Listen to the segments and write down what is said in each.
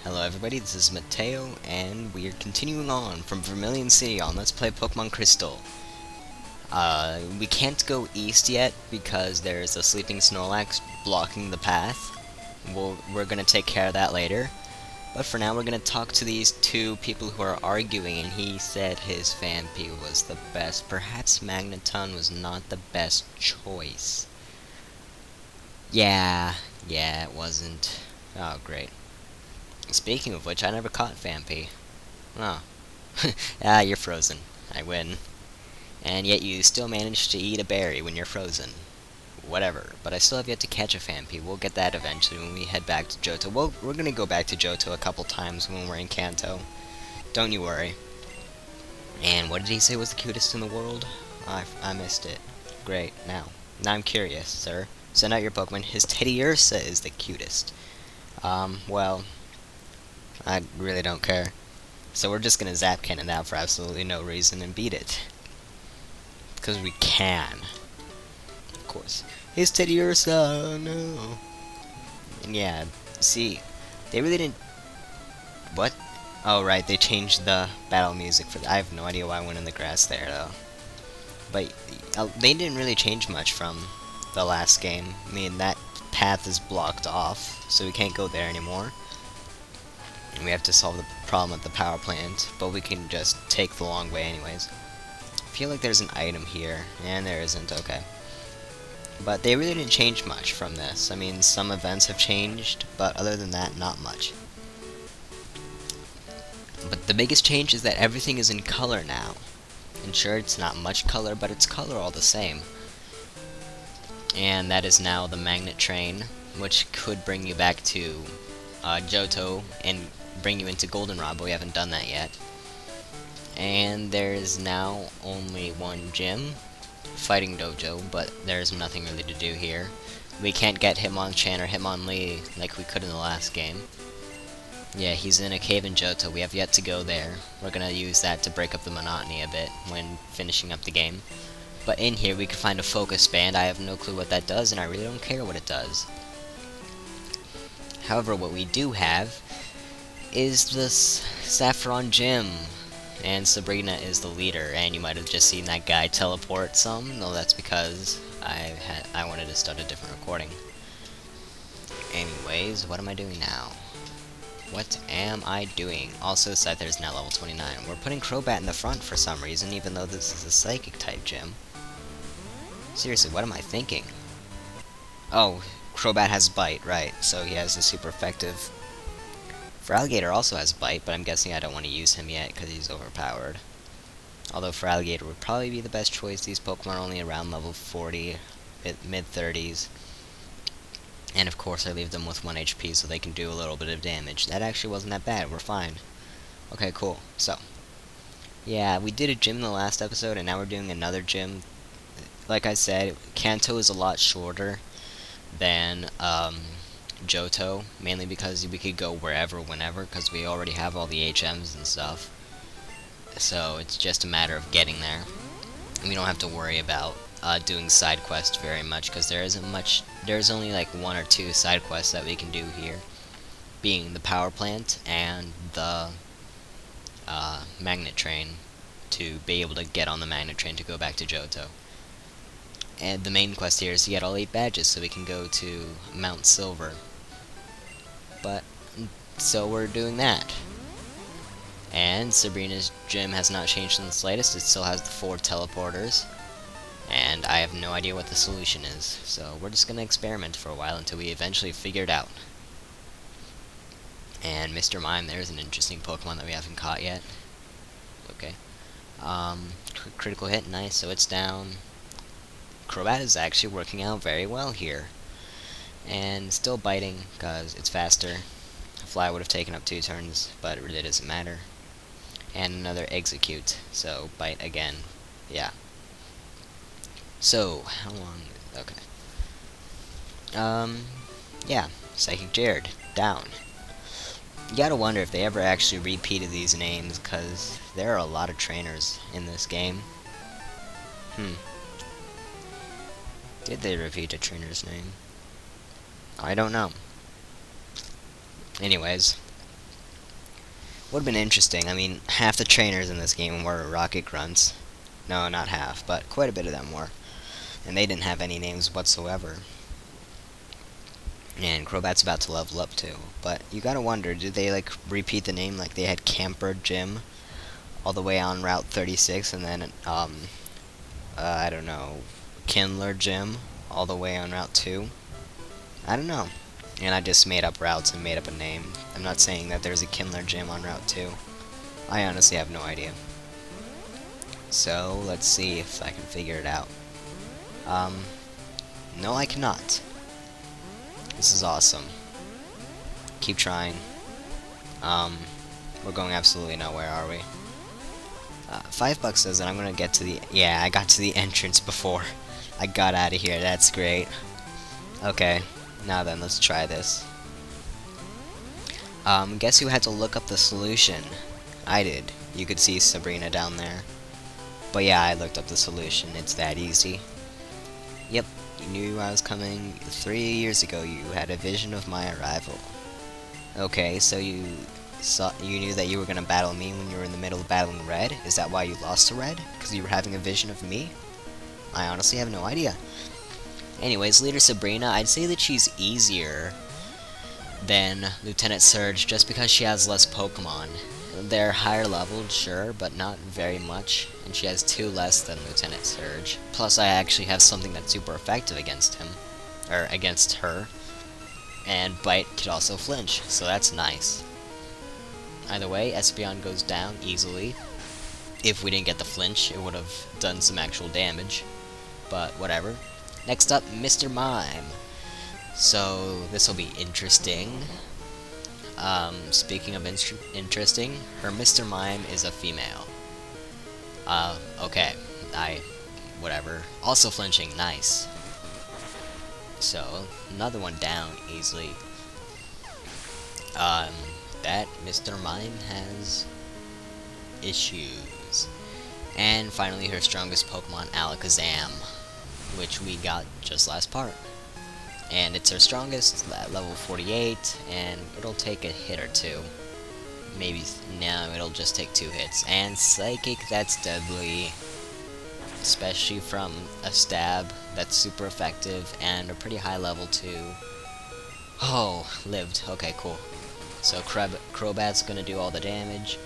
Hello everybody, this is Mateo, and we are continuing on from Vermilion City on Let's Play Pokemon Crystal. We can't go east yet because there's a sleeping Snorlax blocking the path. We're gonna take care of that later. But for now, we're gonna talk to these two people who are arguing, and he said his Phanpy was the best. Perhaps Magneton was not the best choice. Yeah, it wasn't. Oh, great. Speaking of which, I never caught Phanpy. Oh. Ah, you're frozen. I win. And yet you still manage to eat a berry when you're frozen. Whatever. But I still have yet to catch a Phanpy. We'll get that eventually when we head back to Johto. We're gonna go back to Johto a couple times when we're in Kanto. Don't you worry. And what did he say was the cutest in the world? I missed it. Great. Now I'm curious, sir. Send out your Pokemon. His Teddiursa is the cutest. Well, I really don't care. So we're just gonna Zap Cannon that for absolutely no reason and beat it. Because we can. Of course. His Teddiursa, no. And yeah, see, they really didn't... What? Oh, right, they changed the battle music for I have no idea why I went in the grass there, though. But they didn't really change much from the last game. I mean, that path is blocked off, so we can't go there anymore. And we have to solve the problem at the power plant, but we can just take the long way anyways. I feel like there's an item here, and there isn't, okay. But they really didn't change much from this. I mean, some events have changed, but other than that, not much. But the biggest change is that everything is in color now. And sure, it's not much color, but it's color all the same. And that is now the magnet train, which could bring you back to Johto and bring you into Goldenrod, but we haven't done that yet. And there is now only one gym, Fighting Dojo, but there's nothing really to do here. We can't get Hitmonchan or Hitmonlee like we could in the last game. Yeah, he's in a cave in Johto. We have yet to go there. We're gonna use that to break up the monotony a bit when finishing up the game. But in here we can find a focus band. I have no clue what that does, and I really don't care what it does. However, what we do have is this Saffron Gym, and Sabrina is the leader, and you might have just seen that guy teleport some. No, that's because I wanted to start a different recording. Anyways, what am I doing now? What am I doing? Also, Scyther is now level 29. We're putting Crobat in the front for some reason, even though this is a Psychic type gym. Seriously, what am I thinking? Oh, Crobat has Bite, right, so he has a super effective... Feraligatr also has Bite, but I'm guessing I don't want to use him yet because he's overpowered. Although Feraligatr would probably be the best choice. These Pokemon are only around level 40, mid-30s. And of course I leave them with 1 HP so they can do a little bit of damage. That actually wasn't that bad, we're fine. Okay, cool. So, yeah, we did a gym in the last episode, and now we're doing another gym. Like I said, Kanto is a lot shorter than Johto, mainly because we could go wherever, whenever, because we already have all the HMs and stuff. So it's just a matter of getting there. And we don't have to worry about doing side quests very much, because there isn't much. There's only like 1 or 2 side quests that we can do here, being the power plant and the magnet train, to be able to get on the magnet train to go back to Johto. And the main quest here is to get all 8 badges so we can go to Mount Silver. But, so we're doing that. And Sabrina's gym has not changed in the slightest. It still has the 4 teleporters. And I have no idea what the solution is. So we're just going to experiment for a while until we eventually figure it out. And Mr. Mime, there's an interesting Pokemon that we haven't caught yet. Okay. Critical hit, nice, so it's down. Crobat is actually working out very well here. And still biting, because it's faster. Fly would have taken up 2 turns, but it really doesn't matter. And another Execute, so bite again. Yeah. So, how long... Okay. Yeah. Psychic Jared, down. You gotta wonder if they ever actually repeated these names, because there are a lot of trainers in this game. Did they repeat a trainer's name? I don't know. Anyways, Would have been interesting. I mean, half the trainers in this game were rocket grunts. No, not half, but quite a bit of them were. And they didn't have any names whatsoever. And Crobat's about to level up too. But you gotta wonder, did they like repeat the name like they had Camper Jim all the way on Route 36 and then I don't know, Kindler Jim all the way on Route 2? I don't know. And I just made up routes and made up a name. I'm not saying that there's a Kindler Gym on Route 2. I honestly have no idea. So, let's see if I can figure it out. No I cannot. This is awesome. Keep trying. We're going absolutely nowhere, are we? $5 says that I'm gonna get to the... Yeah, I got to the entrance before I got out of here. That's great. Okay. Now then, let's try this. Guess who had to look up the solution? I did. You could see Sabrina down there. But yeah, I looked up the solution. It's that easy. Yep, you knew I was coming 3 years ago. You had a vision of my arrival. Okay, so you knew that you were gonna battle me when you were in the middle of battling Red? Is that why you lost to Red? Because you were having a vision of me? I honestly have no idea. Anyways, Leader Sabrina, I'd say that she's easier than Lieutenant Surge just because she has less Pokemon. They're higher leveled, sure, but not very much, and she has 2 less than Lieutenant Surge. Plus, I actually have something that's super effective against him, or against her, and Bite could also flinch, so that's nice. Either way, Espeon goes down easily. If we didn't get the flinch, it would have done some actual damage, but whatever. Next up, Mr. Mime. So, this will be interesting. Speaking of interesting, her Mr. Mime is a female. Okay. Whatever. Also flinching, nice. So, another one down, easily. That Mr. Mime has issues. And finally, her strongest Pokemon, Alakazam, which we got just last part. And it's her strongest at level 48, and it'll take a hit or two. Maybe, no, it'll just take 2 hits. And Psychic, that's deadly. Especially from a stab, that's super effective, and a pretty high level too. Oh, lived, okay, cool. So Crobat's gonna do all the damage.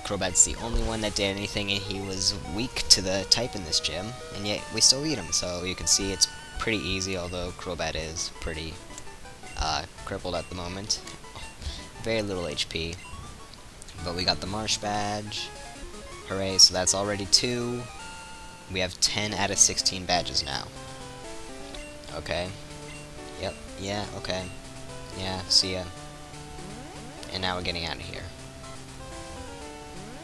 Crobat's the only one that did anything, and he was weak to the type in this gym, and yet we still beat him, so you can see it's pretty easy, although Crobat is pretty crippled at the moment. Very little HP. But we got the Marsh Badge. Hooray, so that's already 2. We have 10 out of 16 badges now. Okay. Yep, yeah, okay. Yeah, see ya. And now we're getting out of here.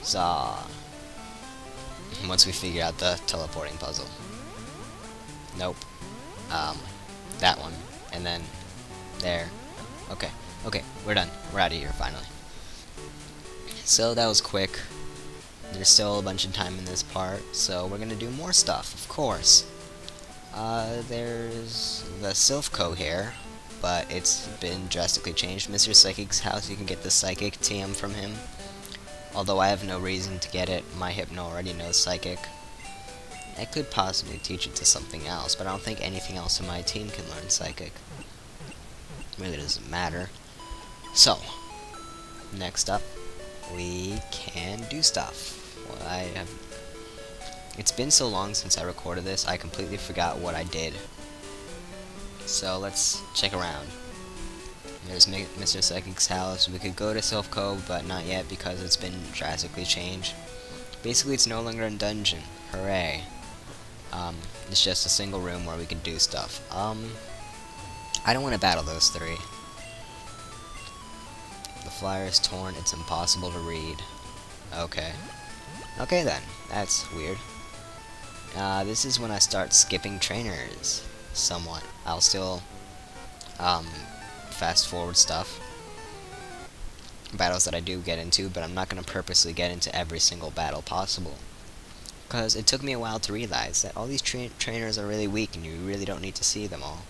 Zaw. Once we figure out the teleporting puzzle. Nope. That one. And then there. Okay. Okay, we're done. We're out of here finally. So that was quick. There's still a bunch of time in this part, so we're gonna do more stuff, of course. There's the Silphco here, but it's been drastically changed. Mr. Psychic's house, you can get the Psychic TM from him. Although I have no reason to get it, my Hypno already knows Psychic. I could possibly teach it to something else, but I don't think anything else in my team can learn Psychic. Really doesn't matter. So, next up, we can do stuff. Well, it's been so long since I recorded this, I completely forgot what I did. So let's check around. There's Mr. Psychic's house. We could go to Silphco, but not yet because it's been drastically changed. Basically, it's no longer a dungeon. Hooray. It's just a single room where we can do stuff. I don't want to battle those 3. The flyer is torn. It's impossible to read. Okay. Okay then. That's weird. This is when I start skipping trainers. Somewhat. I'll still, fast forward stuff. Battles that I do get into, but I'm not going to purposely get into every single battle possible. Because it took me a while to realize that all these trainers are really weak and you really don't need to see them all.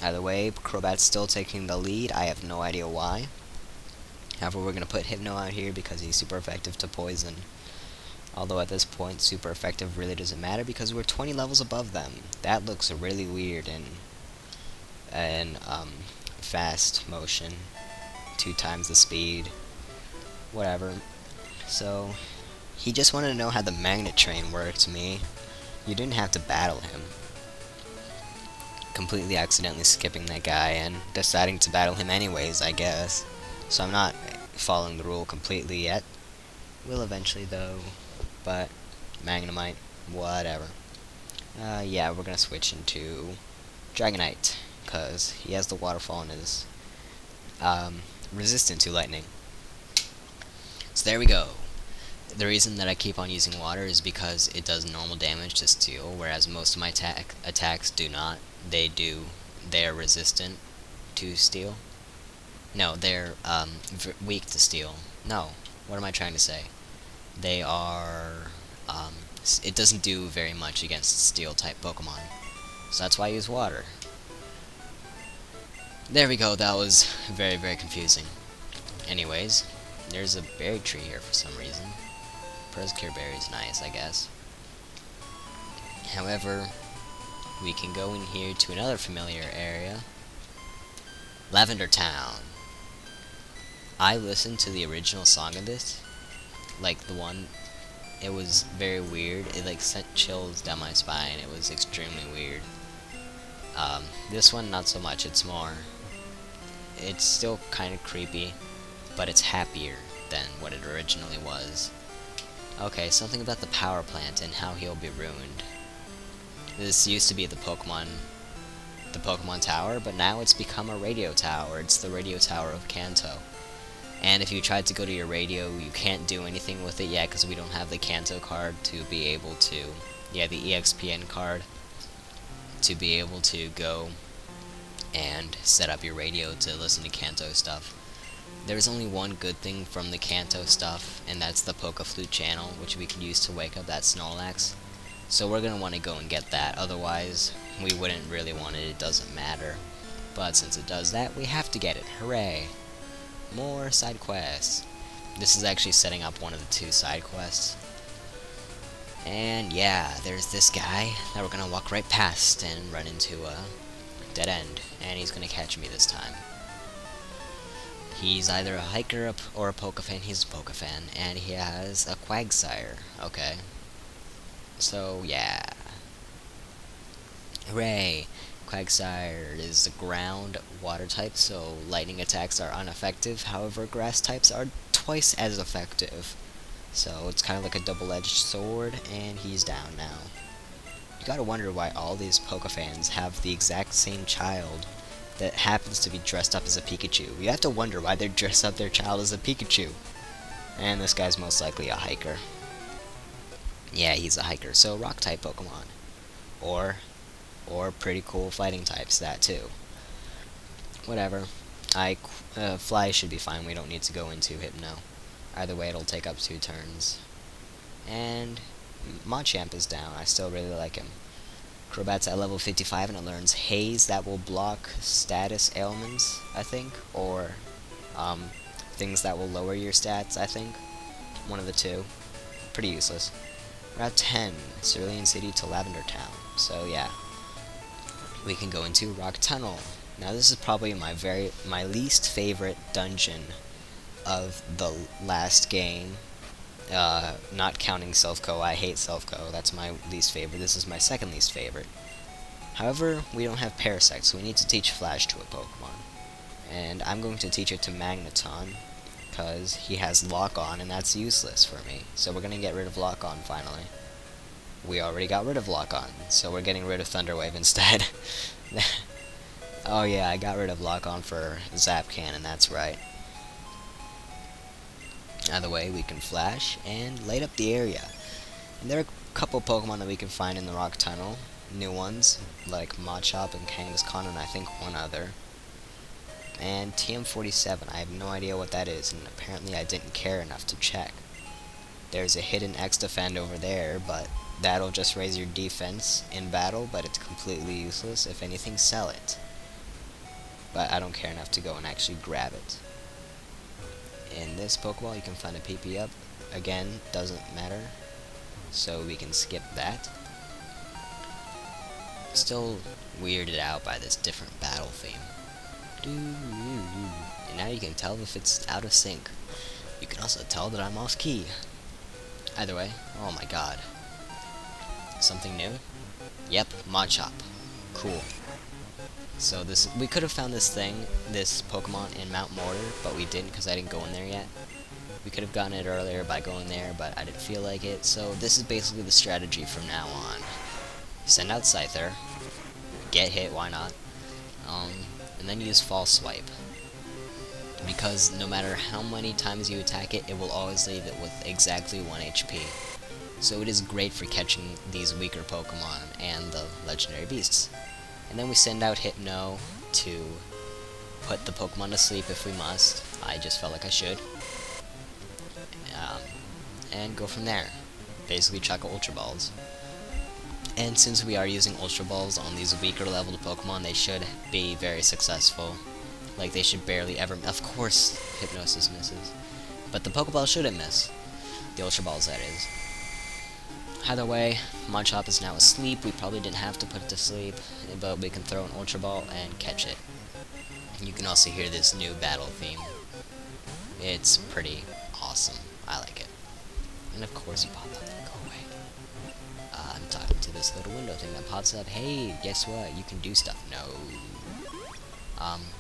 Either way, Crobat's still taking the lead. I have no idea why. However, we're going to put Hypno out here because he's super effective to poison. Although at this point, super effective really doesn't matter because we're 20 levels above them. That looks really weird and fast motion. 2 times the speed. Whatever. So, he just wanted to know how the magnet train worked, me. You didn't have to battle him. Completely accidentally skipping that guy and deciding to battle him anyways, I guess. So I'm not following the rule completely yet. Will eventually though, but Magnemite, whatever. Yeah, we're gonna switch into Dragonite, because he has the waterfall and is resistant to lightning. So there we go. The reason that I keep on using water is because it does normal damage to steel, whereas most of my attacks do not. They are resistant to steel. No, they're weak to steel. No, what am I trying to say? They are, it doesn't do very much against steel type Pokemon. So that's why I use water. There we go, that was very, very confusing. Anyways, there's a berry tree here for some reason. Prosecure berry is nice, I guess. However, we can go in here to another familiar area. Lavender Town. I listened to the original song of this, like the one, it was very weird. It like sent chills down my spine. It was extremely weird. This one not so much. It's still kind of creepy, but it's happier than what it originally was. Okay, something about the power plant and how he'll be ruined. This used to be the Pokemon Tower, but now it's become a radio tower. It's the radio tower of Kanto. And if you tried to go to your radio, you can't do anything with it yet because we don't have the Kanto card to be able to, yeah, the EXPN card to be able to go and set up your radio to listen to Kanto stuff. There's only one good thing from the Kanto stuff, and that's the Pokeflute channel, which we can use to wake up that Snorlax. So we're going to want to go and get that, otherwise we wouldn't really want it, it doesn't matter. But since it does that, we have to get it. Hooray! More side quests. This is actually setting up one of the 2 side quests. And yeah, there's this guy that we're going to walk right past and run into a dead end, and he's going to catch me this time. He's either a hiker or a Pokefan. He's a Pokefan, and he has a Quagsire. Okay. So, yeah. Hooray! Quagsire is a ground water type, so lightning attacks are ineffective. However, grass types are twice as effective. So it's kind of like a double-edged sword, and he's down now. You gotta wonder why all these Pokefans have the exact same child that happens to be dressed up as a Pikachu. You have to wonder why they dress up their child as a Pikachu. And this guy's most likely a hiker. Yeah, he's a hiker, so rock-type Pokemon. Or pretty cool fighting types, that too. Whatever. Fly should be fine, we don't need to go into Hypno. Either way, it'll take up 2 turns. And Machamp is down, I still really like him. Crobat's at level 55 and it learns Haze that will block status ailments, I think, or things that will lower your stats, I think. One of the 2. Pretty useless. Route 10, Cerulean City to Lavender Town. So yeah, we can go into Rock Tunnel. Now this is probably my least favorite dungeon of the last game. Not counting Self-Co. I hate Self-Co. That's my least favorite. This is my second least favorite. However, we don't have Parasect, so we need to teach Flash to a Pokemon. And I'm going to teach it to Magneton, because he has Lock-On, and that's useless for me. So we're going to get rid of Lock-On finally. We already got rid of Lock-On, so we're getting rid of Thunder Wave instead. Oh yeah, I got rid of Lock-On for Zap Cannon, that's right. Either way, we can Flash and light up the area. And there are a couple Pokemon that we can find in the Rock Tunnel. New ones, like Machop and Kangaskhan, and I think one other. And TM47, I have no idea what that is, and apparently I didn't care enough to check. There's a hidden X-Defend over there, but that'll just raise your defense in battle, but it's completely useless. If anything, sell it. But I don't care enough to go and actually grab it. in this Pokeball you can find a PP up. Again, doesn't matter, so we can skip that. Still weirded out by this different battle theme. And now you can tell if it's out of sync. You can also tell that I'm off key. Either way, oh my god. Something new? Yep, Machop. Cool. So we could have found this Pokemon in Mount Mortar, but we didn't because I didn't go in there yet. We could have gotten it earlier by going there, but I didn't feel like it, so this is basically the strategy from now on. Send out Scyther, get hit, why not, and then use False Swipe. Because no matter how many times you attack it, it will always leave it with exactly 1 HP. So it is great for catching these weaker Pokemon and the legendary beasts. And then we send out Hypno to put the Pokemon to sleep if we must. I just felt like I should. And go from there. Basically chuck Ultra Balls. And since we are using Ultra Balls on these weaker leveled Pokemon, they should be very successful. Like, they should barely ever... Of course, Hypnosis misses. But the Pokeball shouldn't miss. The Ultra Balls, that is. Either way, Machop is now asleep. We probably didn't have to put it to sleep, but we can throw an Ultra Ball and catch it. You can also hear this new battle theme. It's pretty awesome. I like it. And of course you pop up and go away. I'm talking to this little window thing that pops up. Hey, guess what? You can do stuff. No.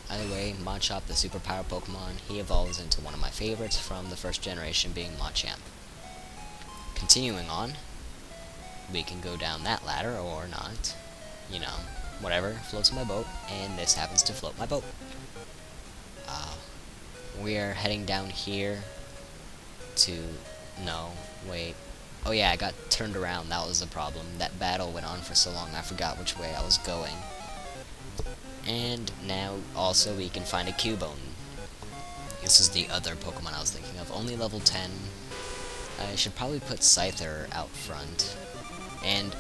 Either way, Machop, the superpower Pokemon, he evolves into one of my favorites from the first generation, being Machamp. Continuing on, we can go down that ladder, or not. You know, whatever, floats my boat, and this happens to float my boat. We are heading down here to... No, wait. Oh yeah, I got turned around, that was the problem. That battle went on for so long, I forgot which way I was going. And now, also, we can find a Cubone. This is the other Pokemon I was thinking of. Only level 10. I should probably put Scyther out front. And,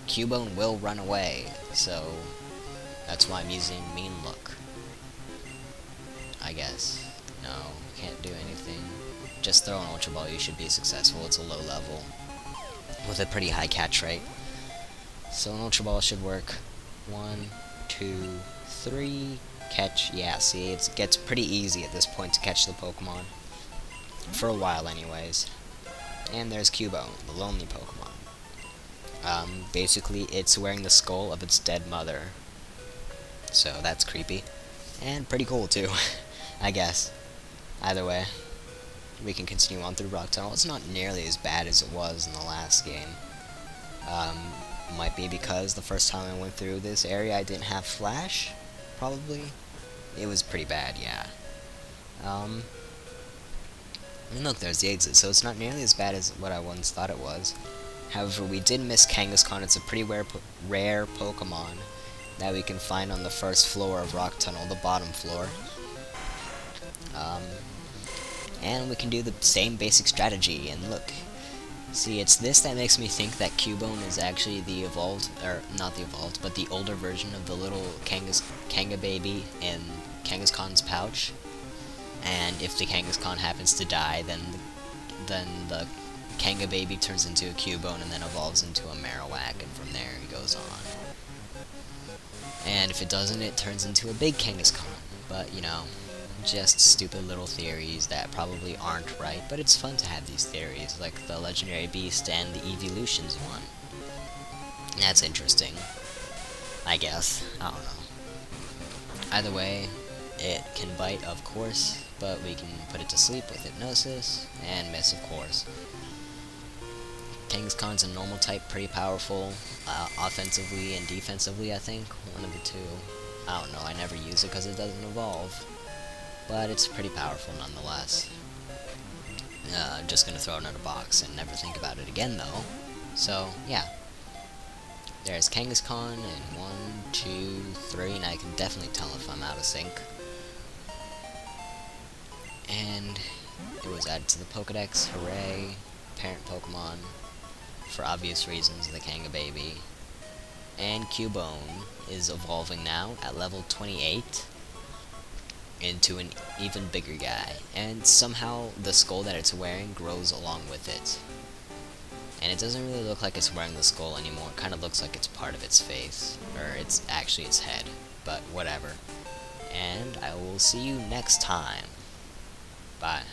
Cubone will run away, so that's why I'm using Mean Look. I guess. No, can't do anything. Just throw an Ultra Ball, you should be successful. It's a low level with a pretty high catch rate. So an Ultra Ball should work. 1, 2, 3, catch. Yeah, see, it gets pretty easy at this point to catch the Pokemon. For a while, anyways. And there's Cubone, the lonely Pokemon. Basically, it's wearing the skull of its dead mother. So that's creepy. And pretty cool, too, I guess. Either way, we can continue on through Rock Tunnel. It's not nearly as bad as it was in the last game. Might be because the first time I went through this area I didn't have Flash, probably. It was pretty bad, yeah. And look, there's the exit, so it's not nearly as bad as what I once thought it was. However, we did miss Kangaskhan. It's a pretty rare Pokemon that we can find on the first floor of Rock Tunnel, the bottom floor. And we can do the same basic strategy, and look. See, it's this that makes me think that Cubone is actually the evolved, or not the evolved, but the older version of the little Kanga baby in Kangaskhan's pouch. And if the Kangaskhan happens to die, then the Kanga baby turns into a Cubone and then evolves into a Marowak, and from there he goes on. And if it doesn't, it turns into a big Kangaskhan. But, you know, just stupid little theories that probably aren't right, but it's fun to have these theories, like the Legendary Beast and the Evolutions one. That's interesting, I guess. I don't know. Either way, it can bite, of course, but we can put it to sleep with Hypnosis, and miss, of course. Kangaskhan's a normal type, pretty powerful, offensively and defensively, I think. One of the two. I don't know, I never use it because it doesn't evolve. But it's pretty powerful nonetheless. Just gonna throw it in a box and never think about it again, though. So, yeah. There's Kangaskhan, and 1, 2, 3, and I can definitely tell if I'm out of sync. And it was added to the Pokedex, hooray. Parent Pokemon, for obvious reasons, the Kanga baby. And Cubone is evolving now at level 28. into an even bigger guy, and somehow the skull that it's wearing grows along with it. And it doesn't really look like it's wearing the skull anymore, it kind of looks like it's part of its face, or it's actually its head, but whatever. And I will see you next time. Bye.